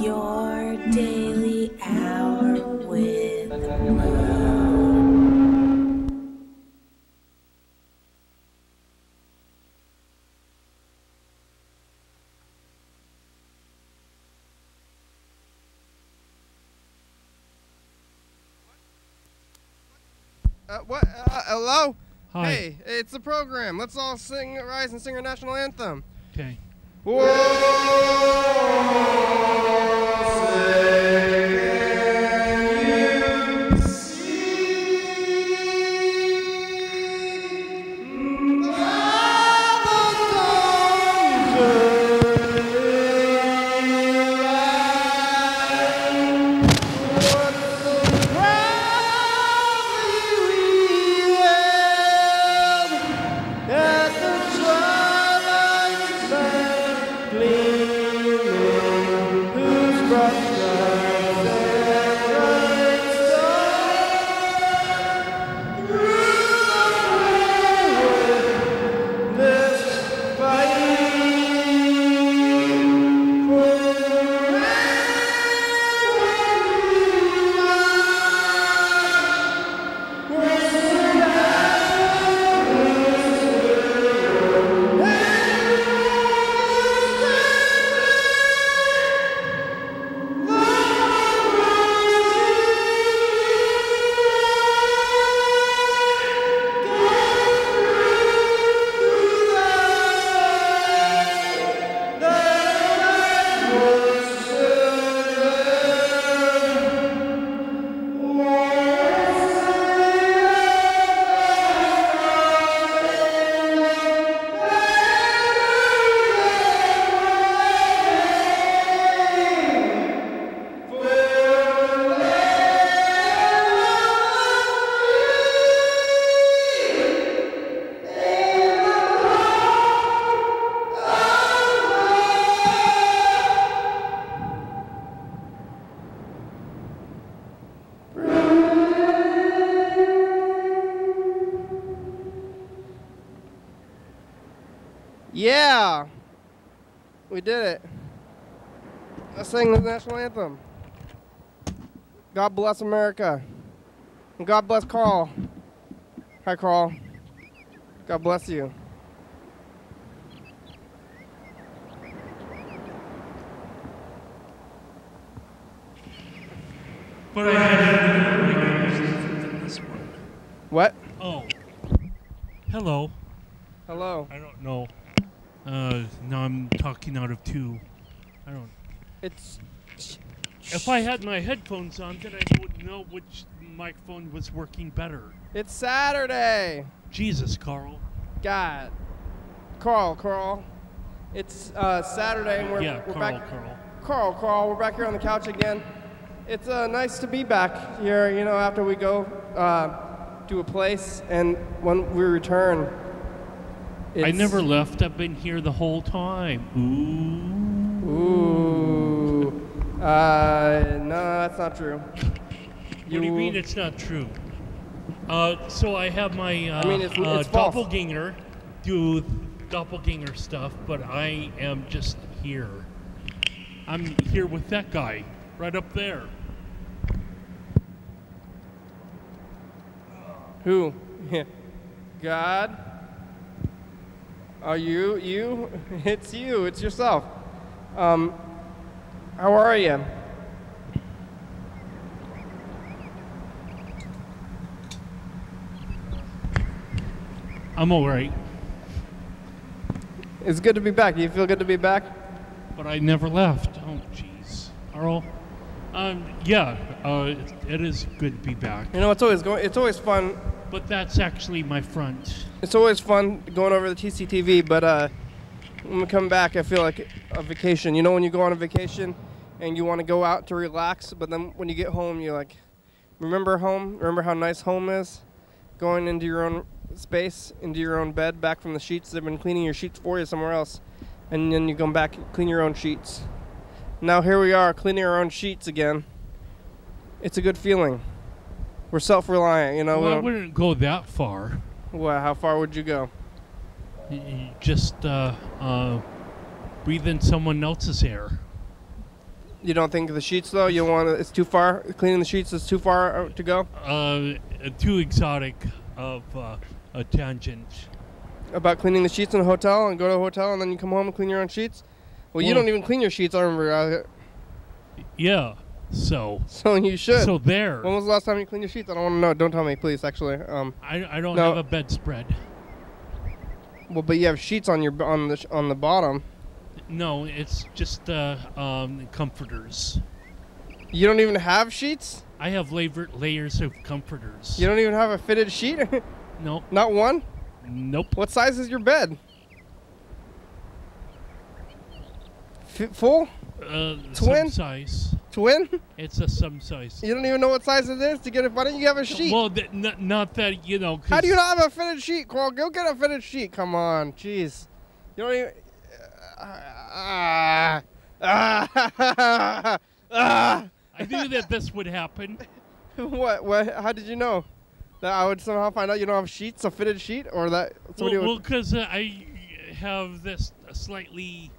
Your daily hour with Mo. Hello? Hi. Hey, it's the program. Let's all rise and sing our national anthem. Okay. Yeah! We did it. Let's sing the national anthem. God bless America. And God bless Carl. Hi, Carl. God bless you. But I had this one. What? Oh. Hello. Hello. I don't know. Now I'm talking out of two. I don't. It's. If I had my headphones on, then I would know which microphone was working better. It's Saturday. Jesus, Carl. God. Carl. It's Saturday and we're back. Carl, we're back here on the couch again. It's nice to be back here, you know, after we go to a place and when we return. I never left. I've been here the whole time. Ooh. No, that's not true. What do you mean it's not true? So I have my it's doppelganger do doppelganger stuff, but I am just here. I'm here with that guy right up there. Who? God? Are you? You? It's you. It's yourself. How are you? I'm all right. It's good to be back. You feel good to be back? But I never left. Oh, jeez. Carl? Yeah, it is good to be back. You know, it's always fun. But that's actually my front. It's always fun going over the TCTV, but when we come back, I feel like a vacation. You know, when you go on a vacation and you want to go out to relax, but then when you get home, you're like, remember home? Remember how nice home is? Going into your own space, into your own bed, back from the sheets. They've been cleaning your sheets for you somewhere else. And then you come back, clean your own sheets. Now here we are, cleaning our own sheets again. It's a good feeling. We're self-reliant, you know. Well, I wouldn't go that far. Well, how far would you go? Just breathe in someone else's air. You don't think the sheets though? You want it's too far. Cleaning the sheets is too far to go. Too exotic of a tangent. About cleaning the sheets in a hotel and go to a hotel and then you come home and clean your own sheets. Well, you don't even clean your sheets. I remember. Yeah. So you should. So there. When was the last time you cleaned your sheets? I don't want to know. Don't tell me, please. Actually. I don't have a bedspread. Well, but you have sheets on your on the bottom. No, it's just comforters. You don't even have sheets? I have layers of comforters. You don't even have a fitted sheet? Nope. Not one? Nope. What size is your bed? Full? Twin? Some size. Twin? It's a some size. You don't even know what size it is to get it? Why don't you have a sheet? Well, not that, you know. How do you not have a fitted sheet, Coral? Go get a fitted sheet. Come on. Jeez. You don't even... I knew that this would happen. What? How did you know? That I would somehow find out you don't have sheets, a fitted sheet? Or that somebody Well, because I have this slightly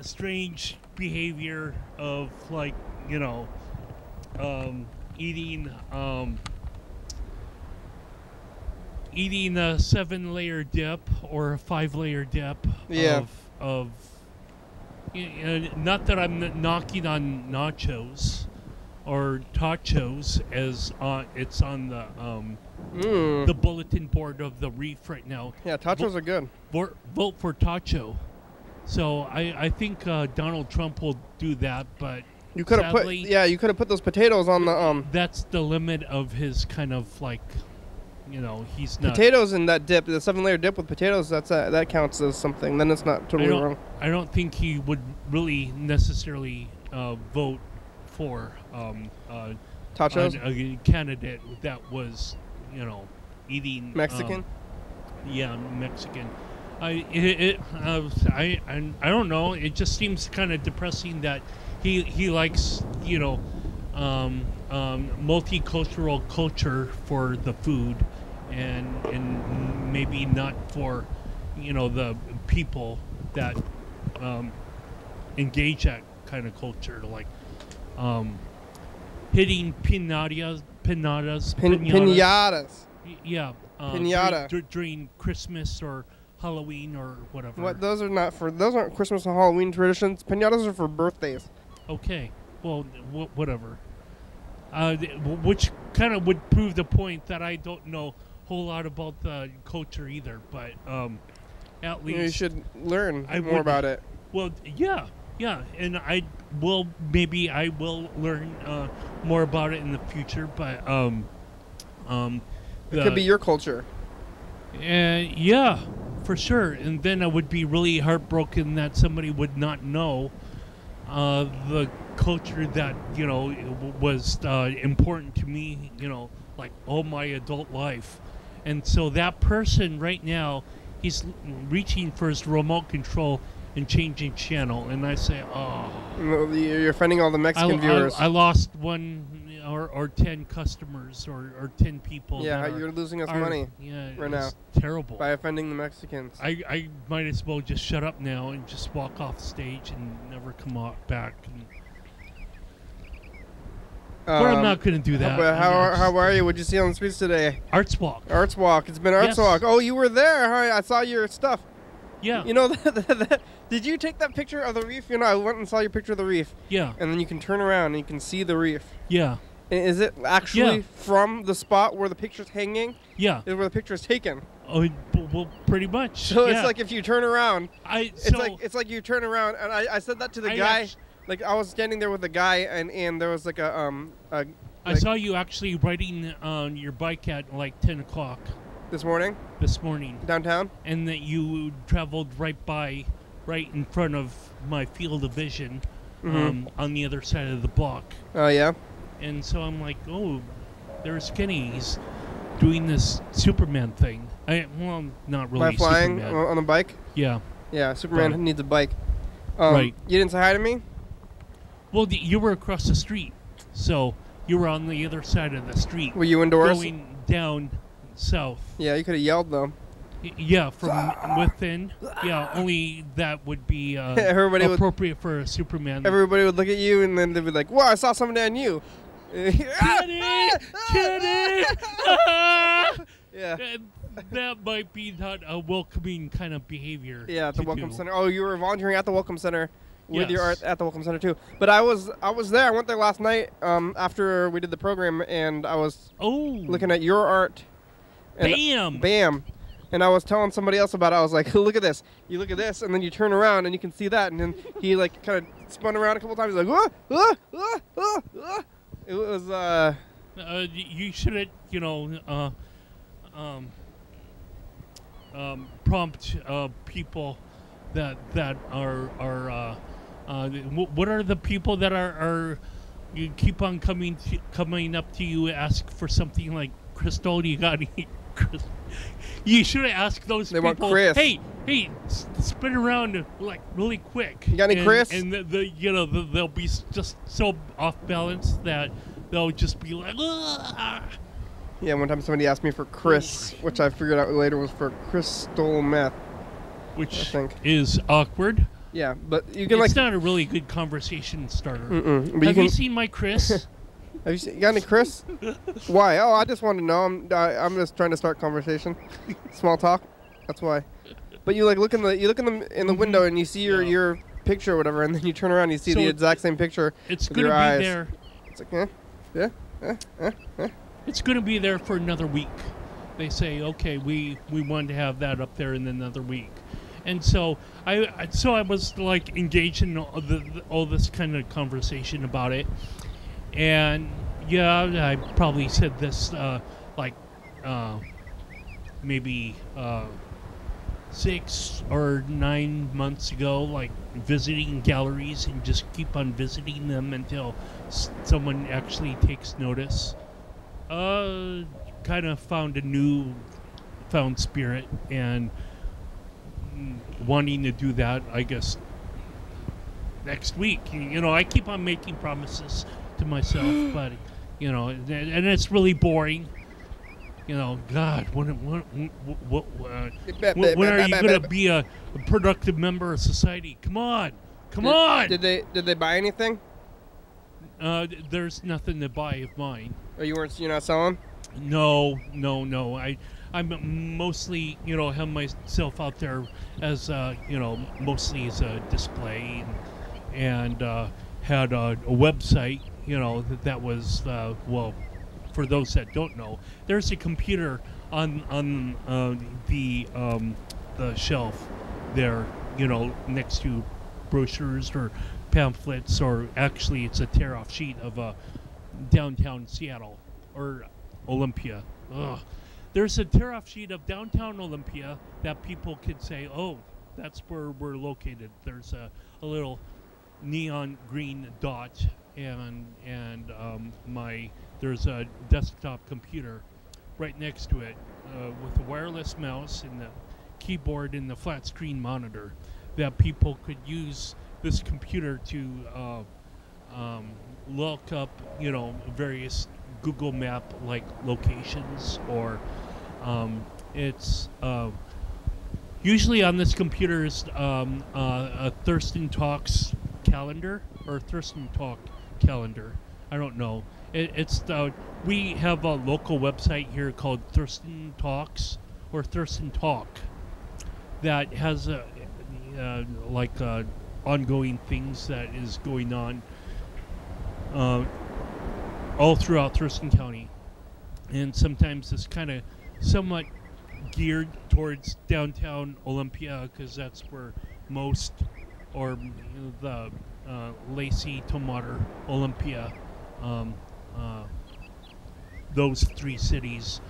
strange behavior of, like, you know, eating a 7-layer dip or a 5-layer dip of not that I'm knocking on nachos or tachos as it's on the bulletin board of the Reef right now. Yeah, tachos are good. Vote for tacho. So I think Donald Trump will do that, but you could have put those potatoes on the That's the limit of his kind of, like, you know, he's not. Potatoes in that dip, the 7-layer dip with potatoes, that counts as something. Then it's not totally wrong. I don't think he would really necessarily vote for tachos? A candidate that was, you know, eating Mexican. Mexican. I don't know. It just seems kind of depressing that he likes, you know, multicultural culture for the food, and maybe not for, you know, the people that engage that kind of culture, like hitting pinatas. Yeah. Pinata. During Christmas or Halloween or whatever. What? Those aren't Christmas and Halloween traditions. Pinatas are for birthdays. Okay. Well, whatever. Which kind of would prove the point that I don't know a whole lot about the culture either, but at least... You should learn more about it. Well, yeah, and I will learn more about it in the future, but... it could be your culture. Yeah, for sure. And then I would be really heartbroken that somebody would not know the culture that, you know, was important to me, you know, like all my adult life. And so that person right now, he's reaching for his remote control and changing channel. And I say, oh. You're offending all the Mexican viewers. I lost one or 10 customers or 10 people. Yeah, you're losing us money right now. Terrible. By offending the Mexicans. I might as well just shut up now and just walk off stage and never come back. But I'm not going to do that. How are you? What'd you see on the streets today? Arts Walk. Arts Walk. It's been Arts Walk. Oh, you were there. I saw your stuff. Yeah. You know, did you take that picture of the reef? You know, I went and saw your picture of the reef. Yeah. And then you can turn around and you can see the reef. Yeah. And is it actually from the spot where the picture's hanging? Yeah. Is where the picture's taken? Oh, well, pretty much. So it's like if you turn around. It's like you turn around, and I said that to the guy. Like I was standing there with a guy, and there was like I saw you actually riding on your bike at like 10 o'clock. This morning. Downtown. And that you traveled right in front of my field of vision, on the other side of the block. Oh yeah. And so I'm like, oh, there's Kenny. He's doing this Superman thing. Not really. By flying Superman. On a bike. Yeah. Yeah, Superman needs a bike. Right. You didn't say hi to me? Well, you were across the street, so you were on the other side of the street. Were you indoors? Going down south. Yeah, you could have yelled though. Yeah, from within. Yeah, only that would be Everybody appropriate for a Superman. Everybody would look at you, and then they'd be like, "Whoa, I saw somebody on you." Kitty! Yeah. That might be not a welcoming kind of behavior. Yeah, at the to Welcome do. Center. Oh, you were volunteering at the Welcome Center with your Yes. art at the Welcome Center too. But I was there. I went there last night after we did the program, and I was looking at your art. And Bam! And I was telling somebody else about it. I was like, "Look at this! You look at this, and then you turn around and you can see that." And then he like kind of spun around a couple times. He's like, It was You should, prompt people that are what are the people that are you keep on coming up to you, ask for something like, Crystal, you got any? You should ask those They people. want Chris. Hey, spin around like really quick. You got any Chris? And they'll be just so off balance that they'll just be like, "Ugh." yeah. One time somebody asked me for Chris, which I figured out later was for crystal meth. Which I think. is awkward. Yeah, but you can It's not a really good conversation starter. But Have you seen my Chris? You got any Chris? Why? Oh, I just want to know. I'm just trying to start conversation, small talk. That's why. But you like look in the window and you see your picture or whatever, and then you turn around and you see So the exact same picture. It's with going your to be eyes. there. It's like, It's going to be there for another week. They say, okay, we want to have that up there in another week. And so I was like engaged in all this kind of conversation about it. And yeah, I probably said this maybe 6 or 9 months ago, like visiting galleries and just keep on visiting them until someone actually takes notice. Kind of found a found spirit and wanting to do that, I guess, next week. I keep on making promises to myself, but and it's really boring. God, when are you gonna be a productive member of society? Come on. Did they buy anything? There's nothing to buy of mine. Or you're not selling? No. I'm mostly, have myself out there as, mostly as a display, and had a website, that was, for those that don't know, there's a computer on the shelf there, next to brochures or pamphlets, or actually it's a tear-off sheet of downtown Seattle or Olympia. Ugh. There's a tear-off sheet of downtown Olympia that people could say, oh, that's where we're located. There's a little neon green dot, and there's a desktop computer right next to it with a wireless mouse and the keyboard and the flat screen monitor that people could use this computer to look up, various Google Map like locations, or it's usually on this computer is a Thurston Talks calendar or Thurston Talk calendar. I don't know. We have a local website here called Thurston Talks or Thurston Talk that has ongoing things that is going on all throughout Thurston County, and sometimes it's kind of somewhat geared towards downtown Olympia because that's where most, or the Lacey, Tumwater, Olympia, those 3 cities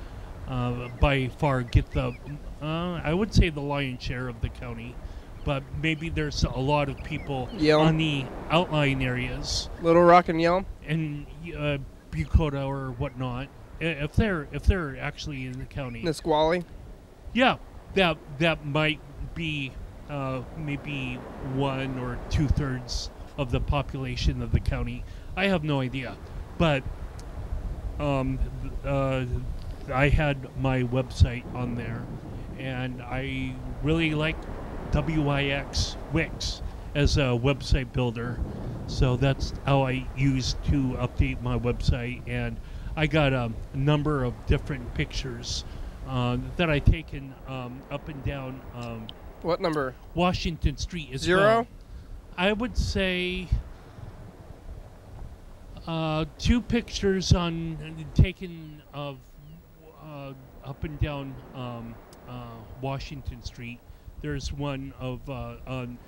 by far get the I would say the lion's share of the county, but maybe there's a lot of people on the outlying areas, Little Rock and Yelm, and Bucota or whatnot, if they're actually in the county. Nisqually. Yeah, that might be maybe 1 or 2/3 of the population of the county. I have no idea, but I had my website on there, and I really like Wix as a website builder. So that's how I use to update my website, and I got a number of different pictures that I taken up and down What number? Washington Street as 0? well. I would say 2 pictures taken of up and down Washington Street. There's one of on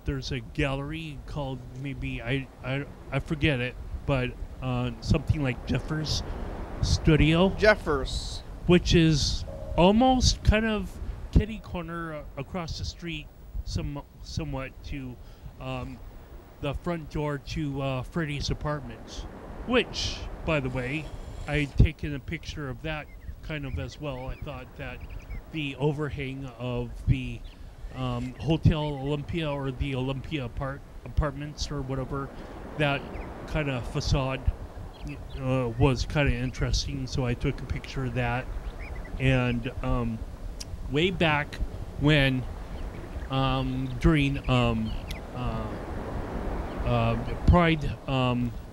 there's a gallery called, maybe I forget it, but something like Jeffers Studio, Jeffers, which is almost kind of kitty corner across the street, somewhat to the front door to Freddie's Apartments, which, by the way, I'd taken a picture of that kind of as well. I thought that the overhang of the Hotel Olympia, or the Olympia Apartments or whatever, that kind of facade was kind of interesting, so I took a picture of that. And way back when, during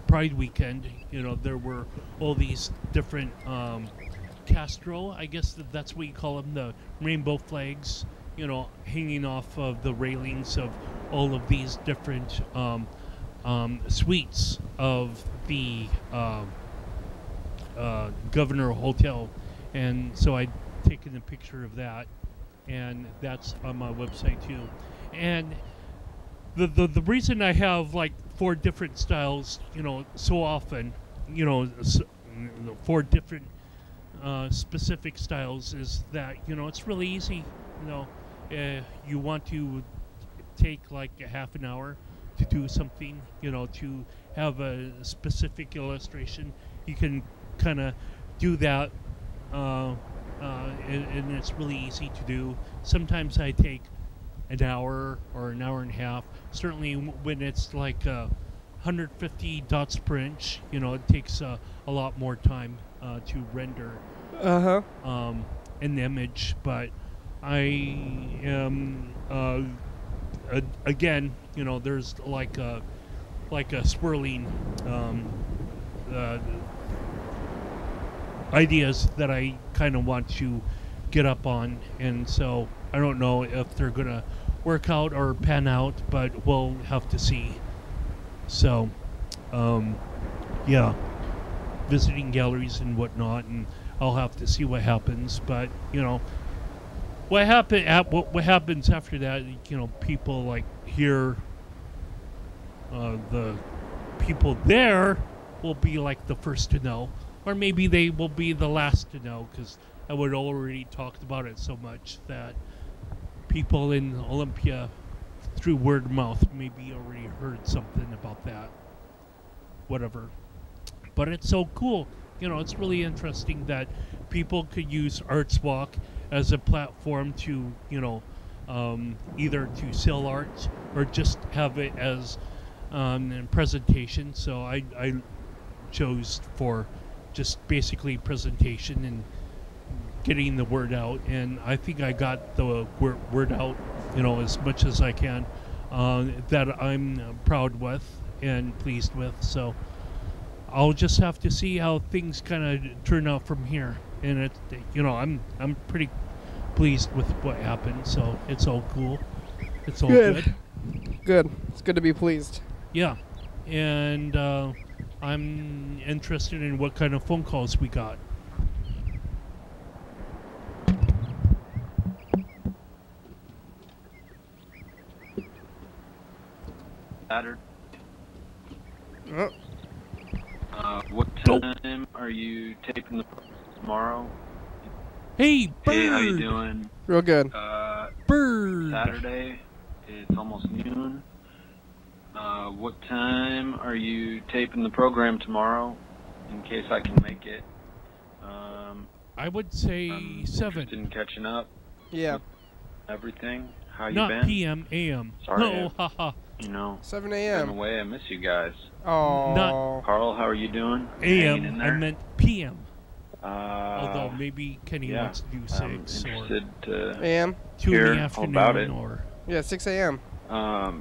Pride weekend, there were all these different Castro, I guess that's what you call them, the rainbow flags, hanging off of the railings of all of these different suites of the Governor Hotel. And so I'd taken a picture of that, and that's on my website too. And the reason I have like 4 different styles, so often, 4 different specific styles, is that, it's really easy. You want to take like a half an hour to do something, to have a specific illustration, you can kind of do that, and it's really easy to do. Sometimes I take an hour or an hour and a half. Certainly when it's like 150 dots per inch, it takes a lot more time to render an image. But I am again, there's like a swirling ideas that I kind of want to get up on, and so I don't know if they're gonna work out or pan out, but we'll have to see. So yeah, visiting galleries and whatnot, and I'll have to see what happens. But what happens after that, people like here, the people there will be like the first to know, or maybe they will be the last to know, because I would already talked about it so much that people in Olympia, through word of mouth, maybe already heard something about that. Whatever. But it's so cool. It's really interesting that people could use Arts Walk as a platform to, either to sell art or just have it as a presentation. So I chose for just basically presentation and getting the word out, and I think I got the word out, as much as I can, that I'm proud with and pleased with. So I'll just have to see how things kind of turn out from here. And I'm pretty pleased with what happened. So it's all cool. It's all good. Good. It's good to be pleased. Yeah, and I'm interested in what kind of phone calls we got. Saturday. Oh. What time are you taping the tomorrow? Hey, Bird! Hey, how you doing? Real good. Bird! Saturday. It's almost noon. What time are you taping the program tomorrow? In case I can make it. I would say I'm 7. interested in catching up. Yeah. Everything. How you Not been? PM, AM. Sorry. No, haha. 7 Been a.m. away. I miss you guys. Oh. Not Carl, how are you doing? AM. Hanging in I there? meant PM. Although maybe Kenny wants to do 6 I'm or interested to A.M. 2 in hear the all about it. afternoon or Yeah, 6 a.m.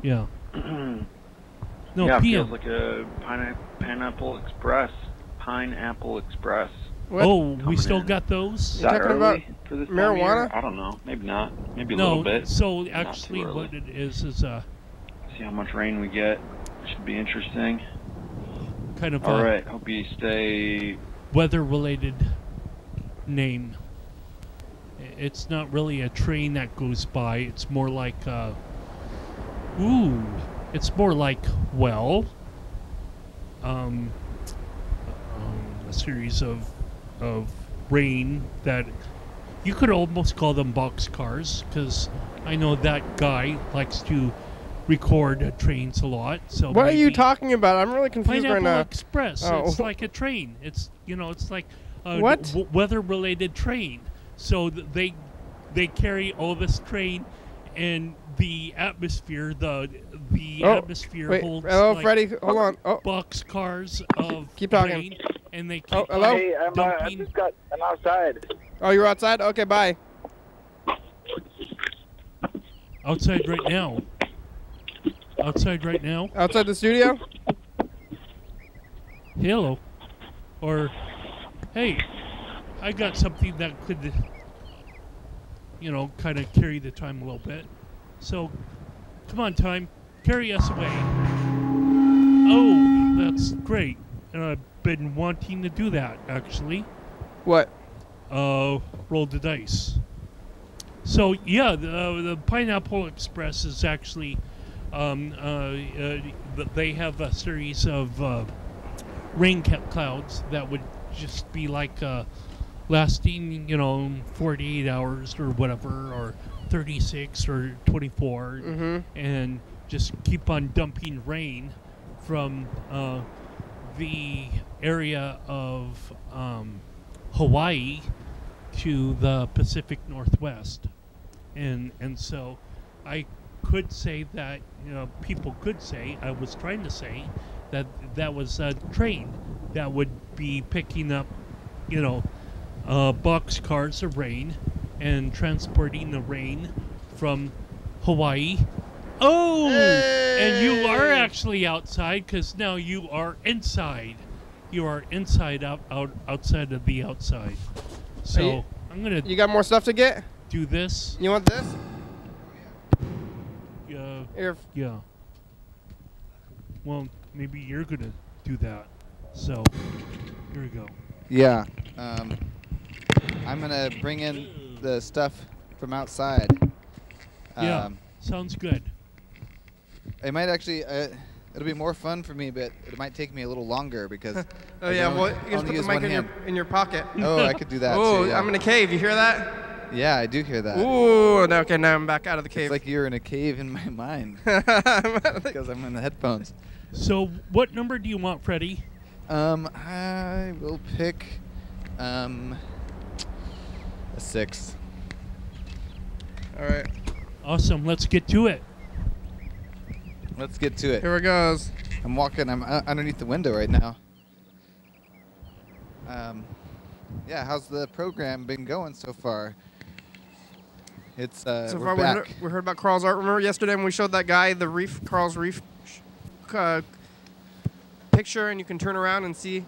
yeah. No, yeah, it PM. feels like a Pineapple Express. Pineapple Express. What? Oh, we coming still in. got those? Is that talking early about for this time of year? marijuana? I don't know. Maybe not. Maybe a No, little bit. so Not actually too what early. it is See how much rain we get. Should be interesting. kind of All a right. Hope you stay. weather-related name. It's not really a train that goes by. It's more like, it's more like, well, a series of rain that you could almost call them boxcars, because I know that guy likes to record trains a lot. So What are you maybe talking about? I'm really confused Pineapple right now. Express. Oh. It's like a train. It's it's like a What? weather-related train. So they carry all this train, and the atmosphere the Oh, atmosphere wait. holds Hello, like Freddie. Hold on. Oh, box cars of Keep talking. rain, and they keep Oh, hello? Hey, I'm dumping. outside. oh, you're outside? Okay, bye. Outside right now. Outside right now. Outside the studio? Hello. Or, hey, I got something that could, kind of carry the time a little bit. So, come on, time. Carry us away. Oh, that's great. And I've been wanting to do that, actually. What? Roll the dice. So, yeah, the Pineapple Express is actually, they have a series of rain clouds that would just be like lasting, 48 hours or whatever, or 36 or 24, and just keep on dumping rain from the area of Hawaii to the Pacific Northwest. And so I could say that, people could say, I was trying to say, that was a train that would be picking up, box cars of rain and transporting the rain from Hawaii. Oh! Hey! And you are actually outside, because now you are inside. You are inside outside of the outside. So I'm going to You got more stuff to get? do this. You want this? Here. Yeah. Well, maybe you're going to do that. So, here we go. Yeah. I'm going to bring in the stuff from outside. Yeah, sounds good. It might actually, it'll be more fun for me, but it might take me a little longer because Oh, yeah. Well, you just put the mic in your pocket. Oh, I could do that Oh, too, yeah. I'm in a cave. You hear that? Yeah, I do hear that. Ooh. No, okay, now I'm back out of the cave. It's like you're in a cave in my mind because I'm in the headphones. So, what number do you want, Freddie? I will pick a 6. All right. Awesome. Let's get to it. Let's get to it. Here it goes. I'm walking. I'm underneath the window right now. Yeah, how's the program been going so far? It's So we're far, back. we heard about Carl's art. Remember yesterday when we showed that guy the Carl's reef picture, and you can turn around and see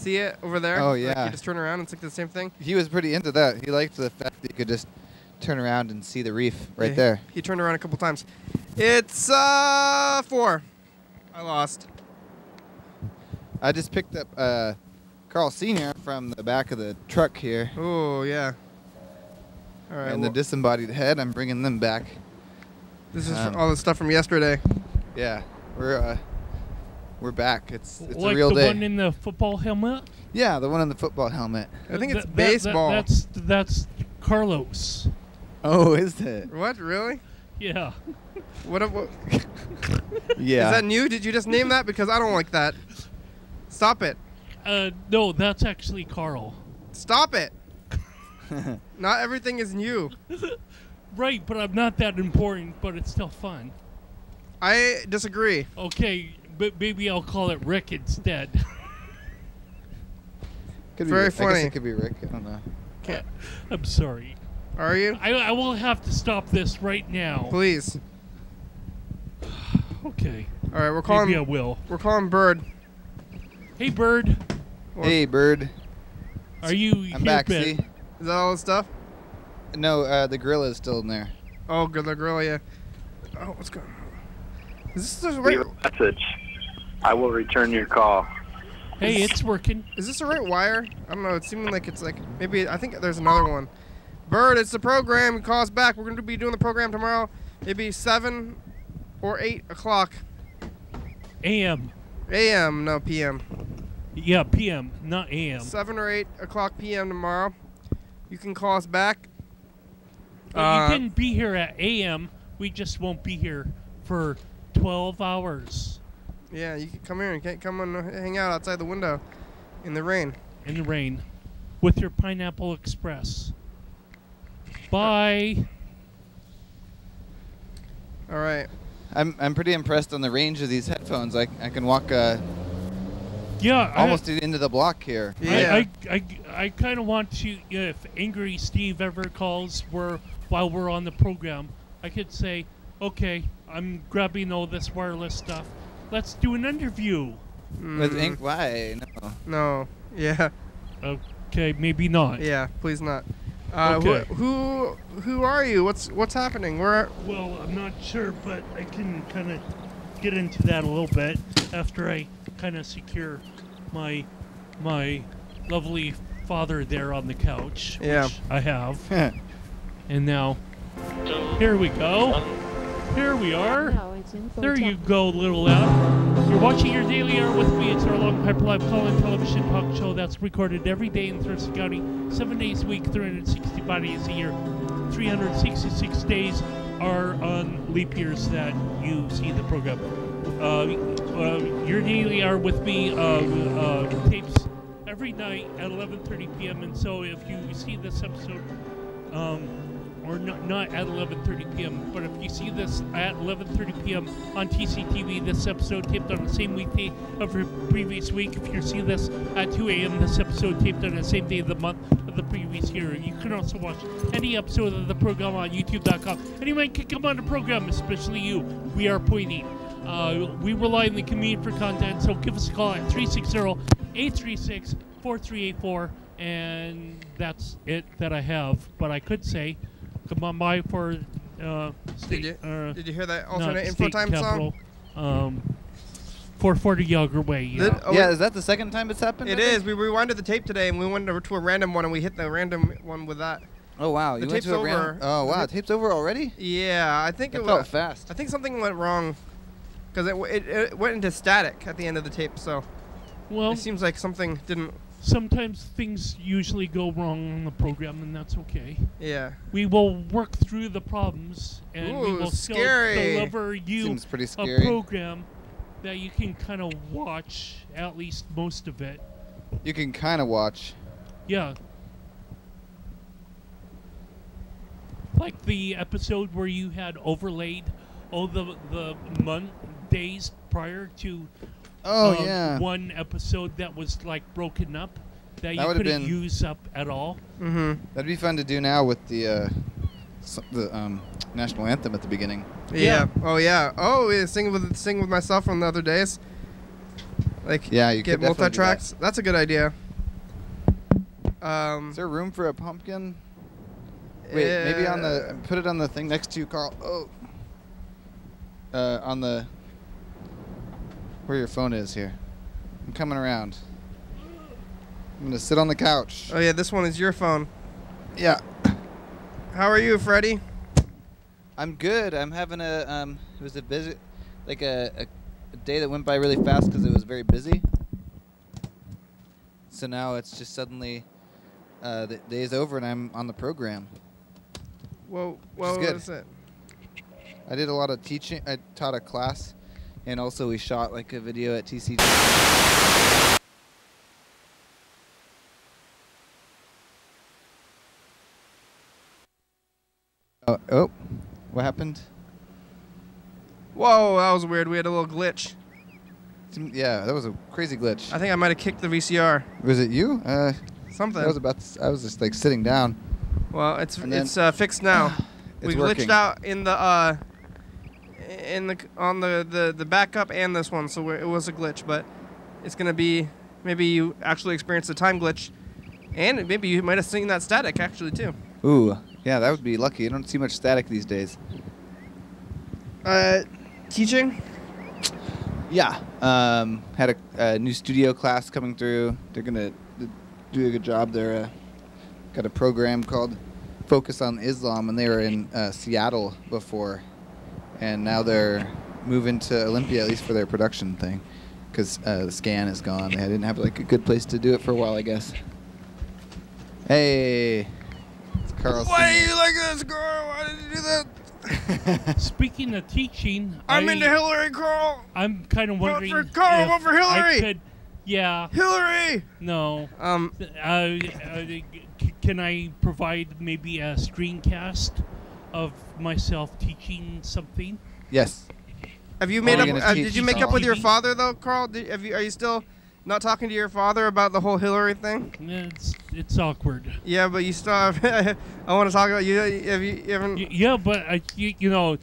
it over there? Oh, Like, yeah. you just turn around and it's like the same thing? He was pretty into that. He liked the fact that you could just turn around and see the reef right Yeah, there. He turned around a couple times. It's 4. I lost. I just picked up Carl Sr. from the back of the truck here. Oh, yeah. All right. And well, the disembodied head, I'm bringing them back. this is all the stuff from yesterday. Yeah, we're back. It's like a real the day. one in the football helmet? Yeah, the one in the football helmet. I think it's That- baseball. That's Carlos. Oh, is it? What? Really? Yeah. What? Yeah. Is that new? Did you just name that? Because I don't like that. Stop it. No, that's actually Carl. Stop it. Not everything is new. Right, but I'm not that important, but it's still fun. I disagree. Okay, but maybe I'll call it Rick instead. Could be Very Rick. I funny. guess it could be Rick. I don't know. I'm sorry. Are you? I will have to stop this right now. Please. Okay. All right, we're calling. Maybe I will. We're calling Bird. Hey, Bird. Hey, Bird. Are you I'm here, back. Ben? See? Is that all the stuff? No, the gorilla is still in there. Oh, good, the gorilla. Yeah. Oh, what's going on? Is this the right? Leave a message. I will return your call. Hey, it's working. Is this the right wire? I don't know. It's seeming like it's like maybe. I think there's another one. Bird, it's the program. Call us back. We're going to be doing the program tomorrow. Maybe 7 or 8 o'clock. AM. A.M. No, P.M. Yeah, PM, not AM. 7 or 8 o'clock P.M. tomorrow. You can call us back. But you can be here at AM. We just won't be here for 12 hours. Yeah, you can come here and can't come and hang out outside the window in the rain. In the rain. With your Pineapple Express. Bye. All right. I'm pretty impressed on the range of these headphones. I can walk Yeah. almost into the block here. Yeah. I kind of want to, if Angry Steve ever calls while we're on the program, I could say, okay, I'm grabbing all this wireless stuff. Let's do an interview. With ink? Why? No. No. Yeah. Okay, maybe not. Yeah. Please not. Okay. Who are you? What's happening? Well, I'm not sure, but I can kind of get into that a little bit after I kind of secure my lovely father there on the couch. Yeah. Which I have. And now, here we go. Here we are. There you go, little lad. You're watching your Daily Hour with me. It's our long hyperlive call-in television talk show that's recorded every day in Thurston County, 7 days a week, 365 days a year. 366 days are on leap years that you see the program. Your Daily Hour with me tapes every night at 11:30 p.m. And so if you see this episode, or not at 11:30 p.m., but if you see this at 11:30 p.m. on TCTV, this episode taped on the same weekday of the previous week. If you see this at 2 a.m., this episode taped on the same day of the month of the previous year. You can also watch any episode of the program on YouTube.com. Anyone can come on the program, especially you. We are pointing. We rely on the community for content, so give us a call at 360-836-4384, and that's it that I have. But I could say, come on by for state. Did you hear that alternate info state time capital, song? 440 Yager Way. Yeah. Yeah, is that the second time it's happened? It is. We rewinded the tape today, and we went over to a random one, and we hit the random one with that. Oh wow, The you went tape's to a over. random. Oh wow, tape's over already? Yeah, I think That it felt was fast. I think something went wrong, because it went into static at the end of the tape. So Well, it seems like something didn't. sometimes things usually go wrong on the program, and that's okay. Yeah. We will work through the problems, and we Ooh, will still scary. deliver you Seems pretty a scary. program that you can kind of watch, at least most of it. You can kind of watch. Yeah. Like the episode where you had overlaid all the days prior to Oh yeah. one episode that was like broken up that you would've couldn't been- use up at all. Mm-hmm. That'd be fun to do now with the national anthem at the beginning. Yeah. Oh yeah. Oh, yeah. Sing with myself from the other days. Like Yeah, you get could definitely do multi-tracks. That's a good idea. Is there room for a pumpkin? Wait, maybe on the put it on the thing next to you, Carl. Oh. On the where your phone is here. I'm coming around. I'm gonna sit on the couch. Oh yeah, this one is your phone. Yeah. How are you, Freddie? I'm good. I'm having a it was a busy, like a day that went by really fast because it was very busy. So now it's just suddenly the day's over and I'm on the program. Whoa, Which is good. what is it? I did a lot of teaching. I taught a class, and also we shot like a video at TCTV. Oh, what happened? Whoa, that was weird. We had a little glitch. Yeah, that was a crazy glitch. I think I might have kicked the VCR. Was it you? Something. I was just like sitting down. Well, it's fixed now. It's we working. glitched out in the on the backup and this one, so it was a glitch. But it's gonna be, maybe you actually experienced a time glitch, and maybe you might have seen that static actually too. Ooh, yeah, that would be lucky. I don't see much static these days. Teaching? Yeah. Had a new studio class coming through. They're gonna do a good job. They're got a program called Focus on Islam, and they were in Seattle before, and now they're moving to Olympia, at least for their production thing, because the scan is gone. They didn't have like a good place to do it for a while, I guess. Hey, it's Carl. Why do you like this, girl? Why did you do that? Speaking of teaching, I'm into Hillary, Carl. I'm kind of wondering. Vote for Carl. Vote for Hillary. I could, yeah. Hillary. No. Can I provide maybe a screencast of myself teaching something? Yes. Have you made up? Gonna Did you make up with your father though, Carl? Are you still not talking to your father about the whole Hillary thing? It's awkward. Yeah, but you still have. I want to talk about you. Have you haven't? Yeah, but you know,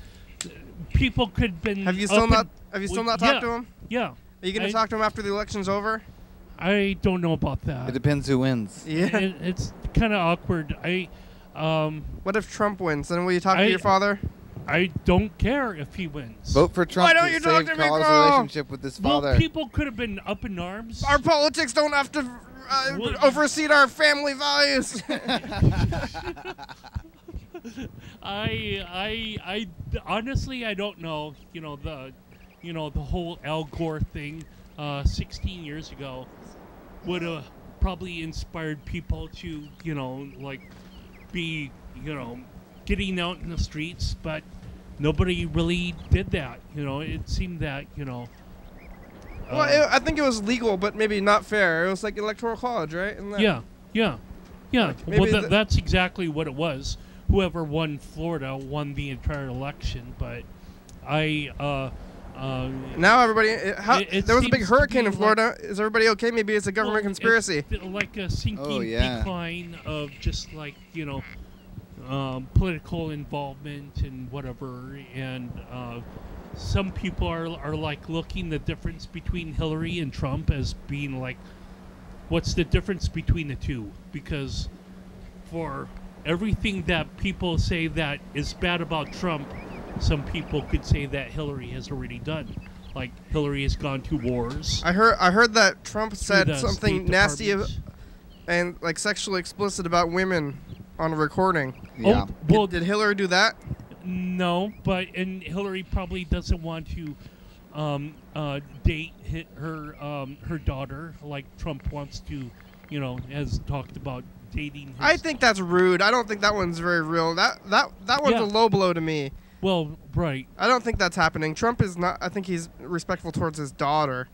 people could have been. Have you still not? Have you still not talked to him? Yeah. Are you going to talk to him after the election's over? I don't know about that. It depends who wins. Yeah. It's kind of awkward. What if Trump wins? Then will you talk to your father? I don't care if he wins. Vote for Trump. Why don't you talk to me, Carl's Carl? relationship with his father. Well, people could have been up in arms. Our politics don't have to oversee our family values. I honestly I don't know. The whole Al Gore thing 16 years ago would have probably inspired people to be getting out in the streets, but nobody really did that. It seemed that Well, I think it was legal, but maybe not fair. It was like electoral college, right? Yeah. Like, Well, that's exactly what it was. Whoever won Florida won the entire election, but now everybody. There was a big hurricane in Florida. Is everybody okay? Maybe it's a government conspiracy. It's like a sinking decline of just political involvement and whatever, and some people are like looking the difference between Hillary and Trump as being like, what's the difference between the two? Because for everything that people say that is bad about Trump, some people could say that Hillary has already done. Like Hillary has gone to wars. I heard that Trump said something nasty and like sexually explicit about women on a recording. Yeah. Oh, well, did Hillary do that? No, and Hillary probably doesn't want to date her daughter like Trump wants to, has talked about dating. I think that's rude. I don't think that one's very real. That one's a low blow to me. Well, right. I don't think that's happening. Trump is not. I think he's respectful towards his daughter.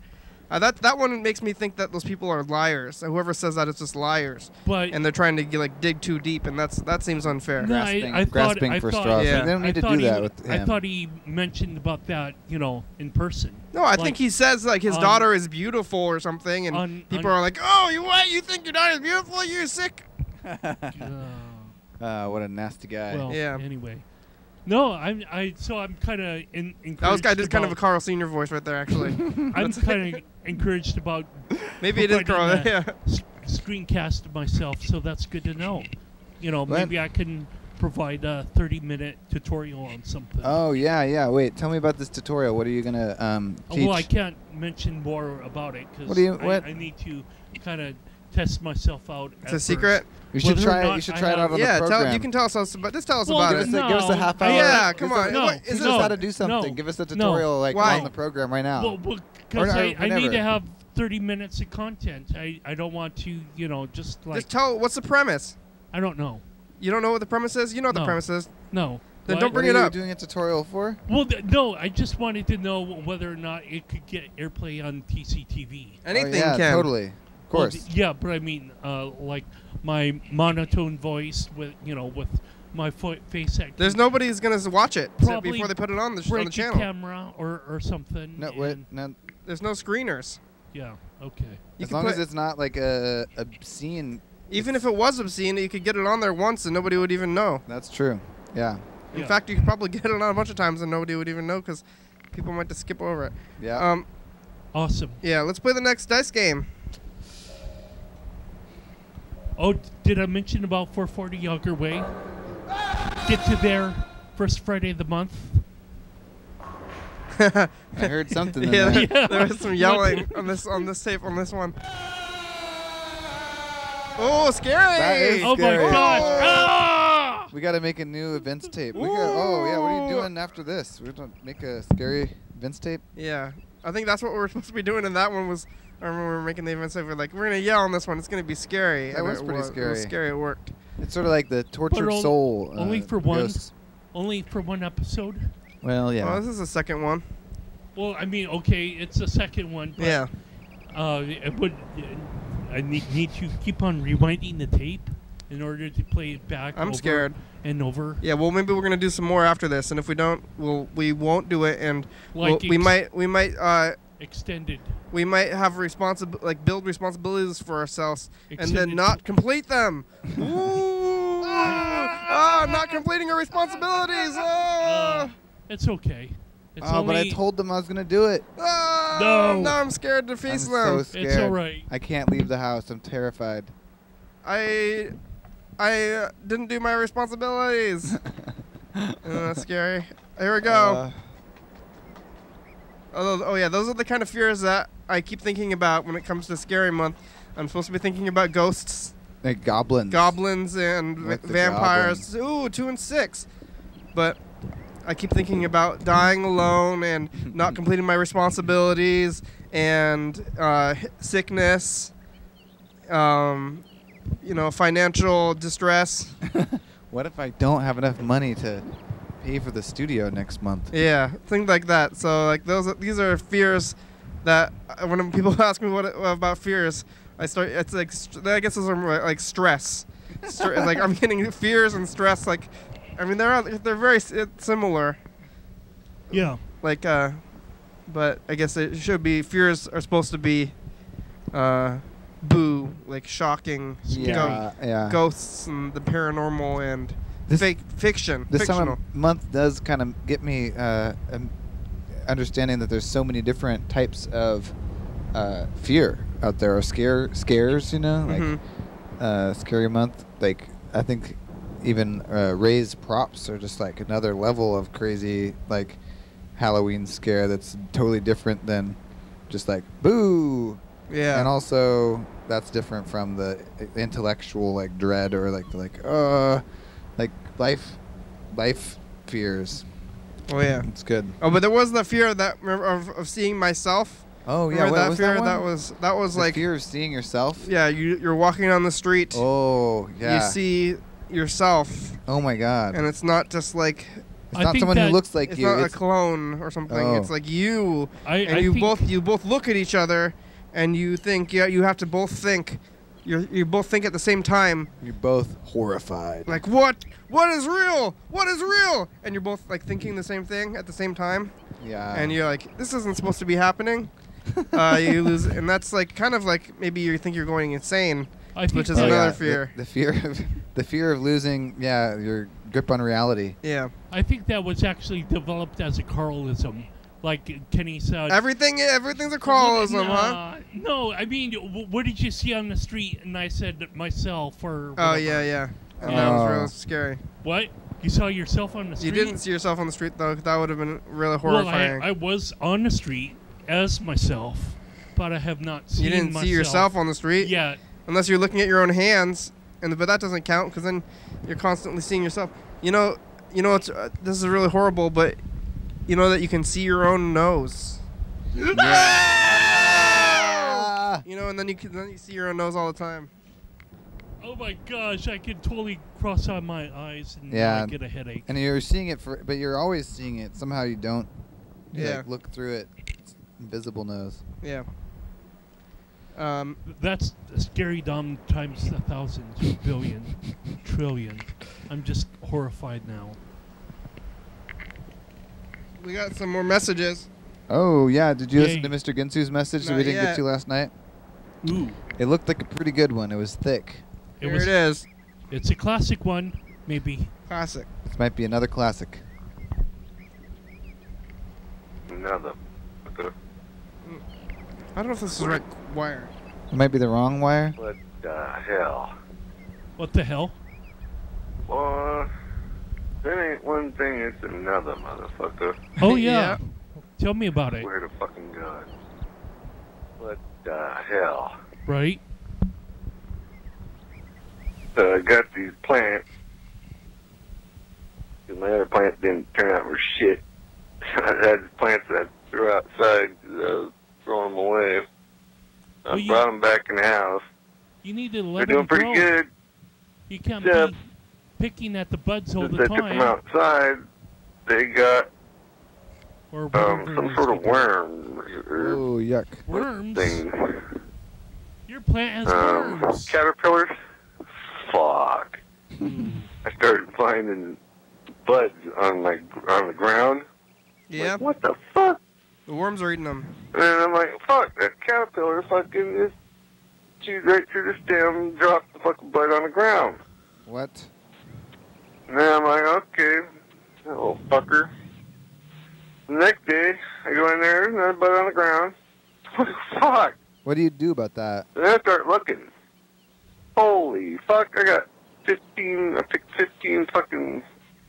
That one makes me think that those people are liars. Whoever says that is just liars. And they're trying to dig too deep, and that seems unfair. No, grasping for straws. Yeah. They don't need to do that with him. I thought he mentioned about that, in person. No, I think he says his daughter is beautiful or something, and people are like, "Oh, you think your daughter is beautiful? You're sick." What a nasty guy. Well, yeah. Anyway. No, I'm kind of encouraged. That was kind of a Carl Sr. voice right there, actually. I'm kind of encouraged about. Maybe it is Carl. Yeah. Screencast of myself, so that's good to know. Maybe I can provide a 30-minute tutorial on something. Oh yeah. Wait, tell me about this tutorial. What are you gonna teach? Well, I can't mention more about it because I need to kind of test myself out. It's a secret. You should try it. You should try it out on the program. You can tell us about. Just tell us about it. Give us a half hour. Yeah, come on. Teach us how to do something. Give us a tutorial on the program right now. Well, because I need to have 30 minutes of content. I don't want to, just like. Just tell. What's the premise? I don't know. You don't know what the premise is? You know what the premise is. No. Then don't bring it up. What are you doing a tutorial for? Well, no. I just wanted to know whether or not it could get airplay on TCTV. Anything can. Totally. Of course. Well, yeah, but I mean, like my monotone voice with my face acting. There's nobody who's gonna watch it before they put it on the channel. Camera or something. No, wait. No, There's no screeners. Yeah. Okay. As long as it's not like a obscene. Even if it was obscene, you could get it on there once and nobody would even know. That's true. Yeah. In fact, you could probably get it on a bunch of times and nobody would even know because people might just skip over it. Yeah. Awesome. Yeah, let's play the next dice game. Oh, did I mention about 440 Yager Way? Get to there first Friday of the month. I heard something. In Yeah, there. there was some yelling on this tape on this one. Oh, scary! That is Oh my scary. gosh! Ah! We got to make a new events tape. Oh yeah, what are you doing after this? We're gonna make a scary events tape. Yeah, I think that's what we were supposed to be doing in that one. Was I remember we were making the events tape. We're like, we're gonna yell on this one. It's gonna be scary. That was pretty scary. It was scary. It worked. It's sort of like the tortured soul. Only for one. ghosts. Only for one episode. Well, yeah. Oh, this is the second one. Well, I mean, okay, it's the second one. But, Yeah. It would. I need to keep on rewinding the tape in order to play it back. I'm over scared. And over. Yeah. Well, maybe we're gonna do some more after this, and if we don't, we won't do it, and Like we might extended. we might have build responsibilities for ourselves and then Extended. not complete them. Ooh! Not completing our responsibilities. It's okay. It's Oh, but I only- told them I was gonna do it. No. Now I'm scared to face I'm them. so scared. It's all right. I can't leave the house. I'm terrified. I didn't do my responsibilities. That's scary. Here we go. Those are the kind of fears that I keep thinking about when it comes to Scary Month. I'm supposed to be thinking about ghosts, Like goblins. and With the vampires. Ooh, 2 and 6. But I keep thinking about dying alone and not completing my responsibilities and sickness, financial distress. What if I don't have enough money to pay for the studio next month? Yeah, things like that. So like these are fears that when people ask me about fears, it's like I guess those are like stress. Like I'm getting fears and stress. Like, I mean they're very similar. Yeah. Like but I guess it should be fears are supposed to be like shocking ghosts and the paranormal and fiction. This fictional. summer month does kind of get me understanding that there's so many different types of fear out there, or scares, like Scary Month. Like I think even raised props are just like another level of crazy, like Halloween scare that's totally different than just like boo. Yeah. And also that's different from the intellectual like dread or like life fears. Oh yeah. It's good. Oh, but there was the fear of seeing myself. Oh yeah, Remember what that was fear? that one? That was The like fear of seeing yourself. Yeah, you're walking on the street. Oh yeah. You see yourself, Oh my God. and it's not just like It's I not think someone who that looks like it's you. not a It's clone or something. Oh. It's like you, I you think both look at each other, and you think you have to both think. You both think at the same time. you're both horrified. Like what is real? What is real? And you're both like thinking the same thing at the same time. Yeah. And you're like, this isn't supposed to be happening. You lose, and that's like kind of like maybe you think you're going insane, I think which is that- another fear. The fear of losing. Yeah, your grip on reality. Yeah. I think that was actually developed as a Carlism. Like Kenny said. Everything's a Carlism, huh? No, I mean, what did you see on the street? And I said myself or. Oh whatever. yeah. And that was really scary. What? You saw yourself on the street? You didn't see yourself on the street though. 'Cause that would have been really Well, horrifying. I was on the street as myself, but I have not seen You didn't myself see yourself on the street yet. unless you're looking at your own hands, but that doesn't count because then you're constantly seeing yourself. You know, it's this is really horrible, but you know that you can see your own nose. Ah! You know, and then you see your own nose all the time. Oh my gosh, I can totally cross out my eyes and Yeah. I get a headache. And you're seeing it but you're always seeing it. Somehow you don't. You Yeah. like look through it. It's invisible nose. Yeah. That's scary dumb times 1,000, 2 billion, trillion. I'm just horrified now. We got some more messages. Oh, yeah. Did you listen Yay. to Mr. Ginsu's message that Not we didn't yet. get to last night? Ooh, It looked like a pretty good one. It was thick. Here it is. It's a classic one, maybe. Classic. This might be another classic. Another. I don't know if this is the right wire. It might be the wrong wire. What the hell? What the hell? Boy, that ain't one thing, it's another, motherfucker. Oh yeah. Yeah. Tell me about it. Swear to fucking God. What the hell? Right? I got these plants. 'Cause my other plant didn't turn out for shit. I had plants that I threw outside 'cause I was throwing them away. I Well, brought them back in the house. You need to They're let doing them grow. pretty good. You can't Yeah. be picking at the buds all Since the I took them time. outside, they got Or whatever some it is sort of they do. worm or Oh, yuck. Worms? thing. Your plant has worms. Caterpillars. Fuck. Mm. I started finding buds on the ground. Yeah. Like, what the fuck? The worms are eating them. And I'm like, fuck, that caterpillar fucking just chewed right through the stem, dropped the fucking bud on the ground. What? And then I'm like, okay, that little fucker. The next day, I go in there, there's another bud on the ground. What the fuck? What do you do about that? And then I start looking. Holy fuck, I picked 15 fucking